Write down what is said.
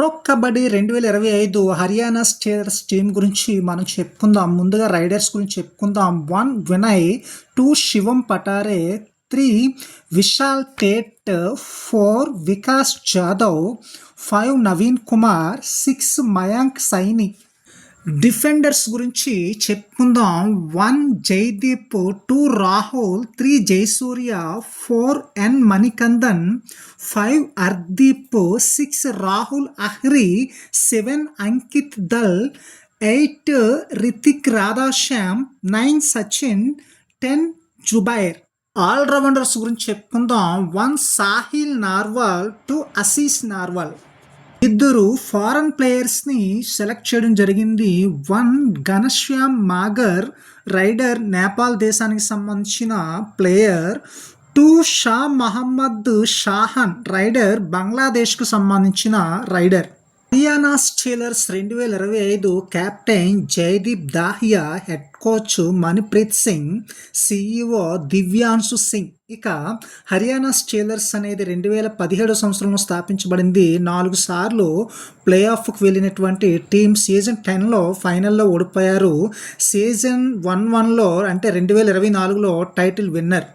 Pro kabaddi 2025 Haryana స్టేటర్స్ team గురించి మనం చెప్పుకుందాం. ముందుగా రైడర్స్ గురించి చెప్పుకుందాం. 1 వినయ్, 2 శివం పటారే, 3 విశాల్ టేట్, 4 వికాస్ జాదవ్, 5 నవీన్ కుమార్, 6 మయాంక్ సైని. డిఫెండర్స్ గురించి చెప్పుకుందాం. 1 జైదీప్, 2 రాహుల్, 3 జయసూర్య, 4 ఎన్ మణికందన్, 5 హర్దీప్, 6 రాహుల్ అహ్రీ, 7 అంకిత్ దల్, 8 రితిక్ రాధాశ్యామ్, 9 సచిన్, 10 జుబైర్. ఆల్రౌండర్స్ గురించి చెప్పుకుందాం. 1 సాహిల్ నార్వాల్, 2 ఆశీష్ నార్వాల్. ఇద్దరు ఫారెన్ ప్లేయర్స్ని సెలెక్ట్ చేయడం జరిగింది. 1 ఘనశ్యామ్ మాగర్, రైడర్, నేపాల్ దేశానికి సంబంధించిన ప్లేయర్. 2 షా మహమ్మద్ షాహన్, రైడర్, బంగ్లాదేశ్కు సంబంధించిన raider. Haryana Steelers 2025 captain Jaideep Dahiya, head coach Manpreet Singh, CEO Divyanshu Singh. ఇక హర్యానా స్టీలర్స్ అనేది 2017 సంవత్సరంలో స్థాపించబడింది. 4 సార్లు ప్లే ఆఫ్కి వెళ్ళినటువంటి టీం. సీజన్ 10లో ఫైనల్లో ఓడిపోయారు. సీజన్ 11లో అంటే 2024లో టైటిల్ విన్నర్.